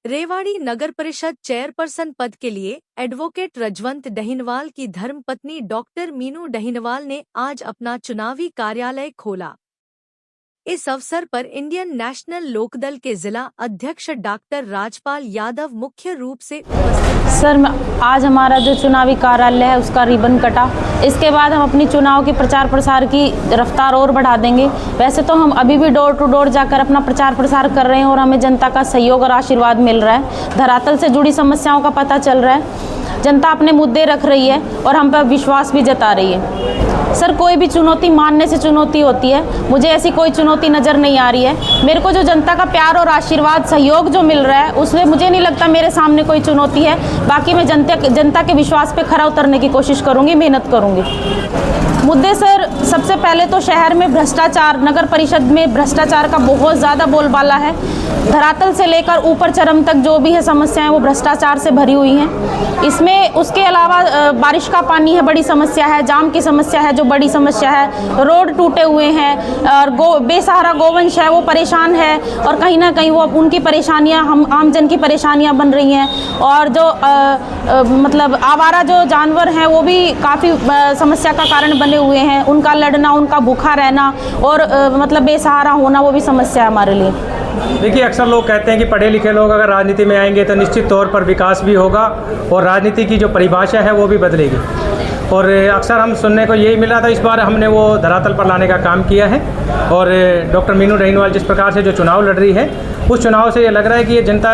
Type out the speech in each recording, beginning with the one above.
रेवाड़ी नगर परिषद चेयरपर्सन पद के लिए एडवोकेट रजवंत डहीनवाल की धर्मपत्नी डॉक्टर मीनू डहीनवाल ने आज अपना चुनावी कार्यालय खोला। इस अवसर पर इंडियन नेशनल लोकदल के जिला अध्यक्ष डॉक्टर राजपाल यादव मुख्य रूप से उपस्थित। सर, आज हमारा जो चुनावी कार्यालय है उसका रिबन कटा। इसके बाद हम अपनी चुनाव के प्रचार प्रसार की रफ्तार और बढ़ा देंगे। वैसे तो हम अभी भी डोर टू डोर जाकर अपना प्रचार प्रसार कर रहे हैं और हमें जनता का सहयोग और आशीर्वाद मिल रहा है। धरातल से जुड़ी समस्याओं का पता चल रहा है, जनता अपने मुद्दे रख रही है और हम पर विश्वास भी जता रही है। सर, कोई भी चुनौती मानने से चुनौती होती है, मुझे ऐसी कोई चुनौती नज़र नहीं आ रही है। मेरे को जो जनता का प्यार और आशीर्वाद सहयोग जो मिल रहा है उसमें मुझे नहीं लगता मेरे सामने कोई चुनौती है। बाकी मैं जनता के विश्वास पे खरा उतरने की कोशिश करूँगी, मेहनत करूँगी। मुद्दे सर, सबसे पहले तो शहर में भ्रष्टाचार, नगर परिषद में भ्रष्टाचार का बहुत ज़्यादा बोलबाला है। धरातल से लेकर ऊपर चरम तक जो भी है समस्याएं वो भ्रष्टाचार से भरी हुई हैं। इसमें उसके अलावा बारिश का पानी है, बड़ी समस्या है। जाम की समस्या है जो बड़ी समस्या है। रोड टूटे हुए हैं और बेसहारा गोवंश है वो परेशान है और कहीं ना कहीं वो उनकी परेशानियां हम आम जन की परेशानियां बन रही हैं। और जो मतलब आवारा जो जानवर हैं वो भी काफ़ी समस्या का कारण बने हुए हैं। उनका लड़ना, उनका भूखा रहना और मतलब बेसहारा होना वो भी समस्या है हमारे लिए। देखिए, अक्सर लोग कहते हैं कि पढ़े लिखे लोग अगर राजनीति में आएंगे तो निश्चित तौर पर विकास भी होगा और राजनीति की जो परिभाषा है वो भी बदलेगी। और अक्सर हम सुनने को यही मिला था। इस बार हमने वो धरातल पर लाने का काम किया है और डॉक्टर मीनू डहीनवाल जिस प्रकार से जो चुनाव लड़ रही है उस चुनाव से ये लग रहा है कि ये जनता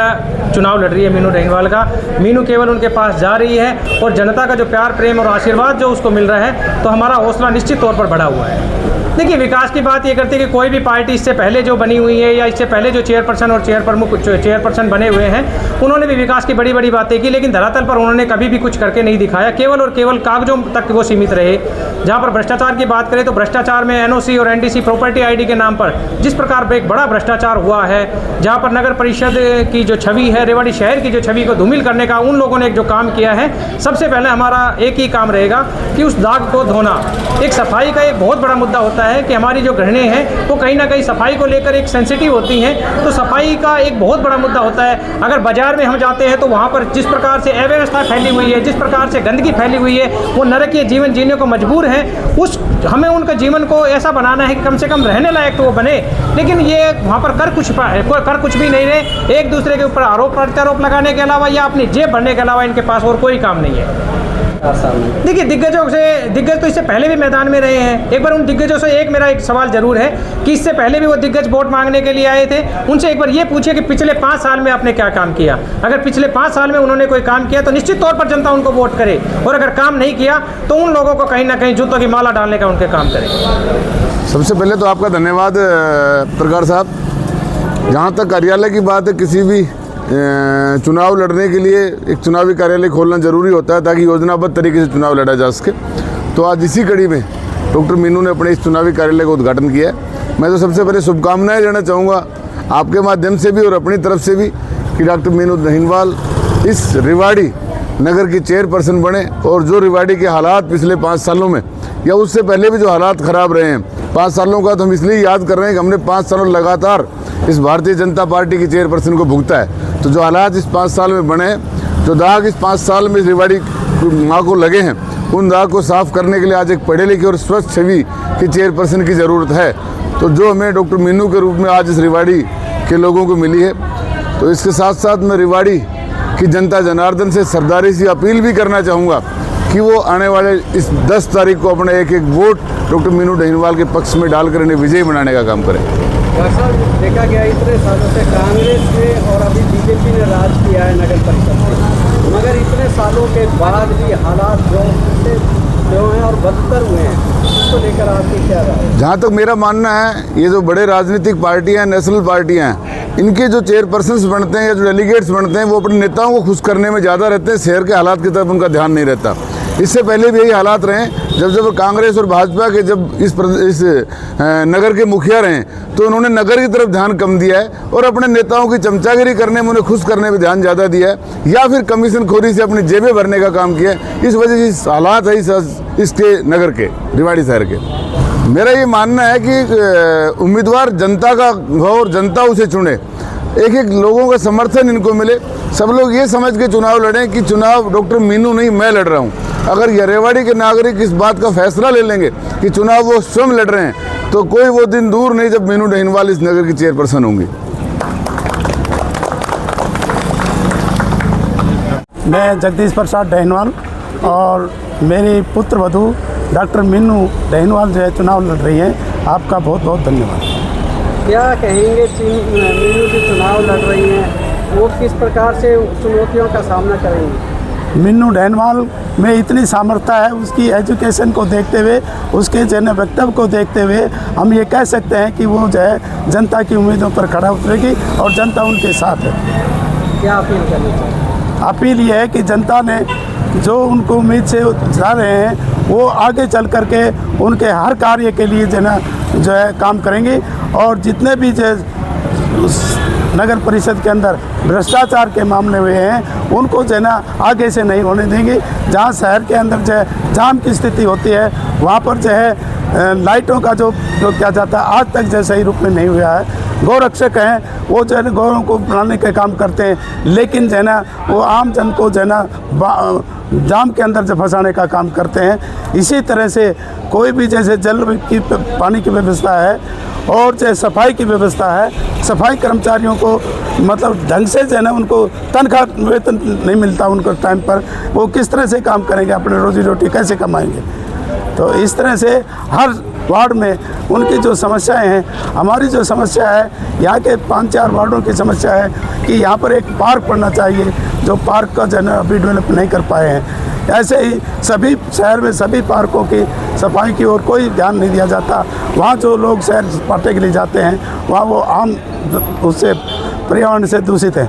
चुनाव लड़ रही है मीनू डहीनवाल का। मीनू केवल उनके पास जा रही है और जनता का जो प्यार, प्रेम और आशीर्वाद जो उसको मिल रहा है तो हमारा हौसला निश्चित तौर पर बढ़ा हुआ है। देखिए, विकास की बात ये करती है कि कोई भी पार्टी इससे पहले जो बनी हुई है या इससे पहले जो चेयरपर्सन और चेयरपर्सन बने हुए हैं उन्होंने भी विकास की बड़ी बड़ी बातें की, लेकिन धरातल पर उन्होंने कभी भी कुछ करके नहीं दिखाया। केवल और केवल कागजों तक वो सीमित रहे। जहाँ पर भ्रष्टाचार की बात करें तो भ्रष्टाचार में एनओसी और एनडीसी प्रॉपर्टी आईडी के नाम पर जिस प्रकार एक बड़ा भ्रष्टाचार हुआ है, जहाँ पर नगर परिषद की जो छवि है, रेवाड़ी शहर की जो छवि को धूमिल करने का उन लोगों ने जो काम किया है, सबसे पहले हमारा एक ही काम रहेगा कि उस दाग को धोना। एक सफाई का एक बहुत बड़ा मुद्दा होता है कि हमारी जो गृहिणी हैं वो कहीं ना कहीं सफाई को लेकर एक सेंसिटिव होती हैं, तो सफाई का एक बहुत बड़ा मुद्दा होता है। अगर बाजार में हम जाते हैं तो वहाँ पर जिस प्रकार से अव्यवस्था फैली हुई है, जिस प्रकार से गंदगी फैली हुई है, वो नरकीय जीवन जीने को मजबूर हैं। हमें उनके जीवन को ऐसा बनाना है कि कम से कम रहने लायक तो वो बने, लेकिन ये वहाँ पर कर कुछ भी नहीं रहे। एक दूसरे के ऊपर आरोप प्रत्यारोप लगाने के अलावा या अपनी जेब भरने के अलावा इनके पास और कोई काम नहीं है। देखिए, दिग्गज तो इससे पहले भी मैदान में रहे हैं। एक बार उन दिग्गजों से मेरा एक सवाल जरूर है कि इससे पहले भी वो दिग्गज वोट मांगने के लिए आए थे, उनसे एक बार ये पूछिए कि पिछले 5 साल में आपने क्या काम किया। अगर पिछले 5 साल में उन्होंने कोई काम किया तो निश्चित तौर पर जनता उनको वोट करे, और अगर काम नहीं किया तो उन लोगों को कहीं ना कहीं जूतों की माला डालने का उनके काम करे। सबसे पहले तो आपका धन्यवाद प्रकार साहब। जहाँ तक कार्यालय की बात है, किसी भी चुनाव लड़ने के लिए एक चुनावी कार्यालय खोलना जरूरी होता है ताकि योजनाबद्ध तरीके से चुनाव लड़ा जा सके। तो आज इसी कड़ी में डॉक्टर मीनू ने अपने इस चुनावी कार्यालय का उद्घाटन किया है। मैं तो सबसे पहले शुभकामनाएं देना चाहूँगा आपके माध्यम से भी और अपनी तरफ से भी कि डॉक्टर मीनू डहीनवाल इस रेवाड़ी नगर की चेयरपर्सन बने और जो रेवाड़ी के हालात पिछले 5 सालों में या उससे पहले भी जो हालात ख़राब रहे हैं, 5 सालों का तो हम इसलिए याद कर रहे हैं कि हमने 5 सालों लगातार इस भारतीय जनता पार्टी की चेयरपर्सन को भुगता है। तो जो हालात इस 5 साल में बने हैं, जो दाग इस 5 साल में रेवाड़ी माँ को लगे हैं, उन दाग को साफ करने के लिए आज एक पढ़े लिखे और स्वच्छ छवि की चेयरपर्सन की ज़रूरत है। तो जो हमें डॉक्टर मीनू के रूप में आज इस रेवाड़ी के लोगों को मिली है, तो इसके साथ साथ मैं रेवाड़ी की जनता जनार्दन से सरदारी सी अपील भी करना चाहूँगा कि वो आने वाले इस 10 तारीख को अपना एक वोट डॉक्टर मीनू डहीनवाल के पक्ष में डालकर इन्हें विजयी बनाने का काम करें। सर, देखा गया इतने सालों से कांग्रेस ने और अभी बीजेपी ने राज किया है नगर परिषद में, मगर इतने सालों के बाद भी हालात जो क्यों हैं और बदतर हुए हैं, इसको लेकर आपकी क्या राय है? जहाँ तक मेरा मानना है, ये जो बड़े राजनीतिक पार्टियां, नेशनल पार्टियां हैं, इनके जो चेयरपर्सन्स बनते हैं या जो डेलीगेट्स बनते हैं, वो अपने नेताओं को खुश करने में ज़्यादा रहते हैं, शहर के हालात की तरफ उनका ध्यान नहीं रहता। इससे पहले भी यही हालात रहे, जब कांग्रेस और भाजपा के जब इस नगर के मुखिया रहे, तो उन्होंने नगर की तरफ ध्यान कम दिया है और अपने नेताओं की चमचागिरी करने में, उन्हें खुश करने में ध्यान ज़्यादा दिया है, या फिर कमीशन खोरी से अपनी जेबें भरने का काम किया है। इस वजह से हालात है इसके नगर के, रेवाड़ी शहर के। मेरा ये मानना है कि उम्मीदवार जनता का हो और जनता उसे चुने, एक एक लोगों का समर्थन इनको मिले, सब लोग ये समझ के चुनाव लड़ें कि चुनाव डॉक्टर मीनू नहीं, मैं लड़ रहा हूँ। अगर ये रेवाड़ी के नागरिक इस बात का फैसला ले लेंगे कि चुनाव वो स्वयं लड़ रहे हैं, तो कोई वो दिन दूर नहीं जब मीनू डहीनवाल इस नगर की चेयरपर्सन होंगी। मैं जगदीश प्रसाद डहीनवाल और मेरी पुत्र वधू डॉक्टर मीनू डहीनवाल जो है चुनाव लड़ रही हैं। आपका बहुत बहुत धन्यवाद। क्या कहेंगे, मीनू जी चुनाव लड़ रही हैं, वो किस प्रकार से चुनौतियों का सामना करेंगी? मीनू डहीनवाल में इतनी सामर्थ्य है, उसकी एजुकेशन को देखते हुए, उसके जन वक्तव्य को देखते हुए हम ये कह सकते हैं कि वो जो है जनता की उम्मीदों पर खड़ा उतरेगी और जनता उनके साथ है। क्या अपील करनी चाहिए? अपील ये है कि जनता ने जो उनको उम्मीद से जा रहे हैं, वो आगे चल करके उनके हर कार्य के लिए जो है काम करेंगे और जितने भी जो उस नगर परिषद के अंदर भ्रष्टाचार के मामले हुए हैं, उनको जो है ना आगे से नहीं होने देंगे। जहाँ शहर के अंदर जो है जाम की स्थिति होती है, वहाँ पर जो है लाइटों का जो किया जाता है, आज तक जो सही रूप में नहीं हुआ है। गौरक्षक हैं, वो जो है गौरों को बनाने का काम करते हैं, लेकिन जो है ना वो आम जन को जो है ना जाम के अंदर जो फंसाने का काम करते हैं। इसी तरह से कोई भी जैसे जल की पानी की व्यवस्था है और चाहे सफाई की व्यवस्था है, सफाई कर्मचारियों को मतलब ढंग से जो है ना उनको तनख्वाह वेतन नहीं मिलता उनको टाइम पर, वो किस तरह से काम करेंगे, अपने रोजी रोटी कैसे कमाएंगे। तो इस तरह से हर वार्ड में उनकी जो समस्याएं हैं, हमारी जो समस्या है यहाँ के 5-4 वार्डों की समस्या है कि यहाँ पर एक पार्क पड़ना चाहिए, जो पार्क का जो है ना अभी डेवलप नहीं कर पाए हैं। ऐसे ही सभी शहर में सभी पार्कों की सफाई की ओर कोई ध्यान नहीं दिया जाता। वहाँ जो लोग सैर सपाटे के लिए जाते हैं, वहाँ वो आम उससे पर्यावरण से दूषित है।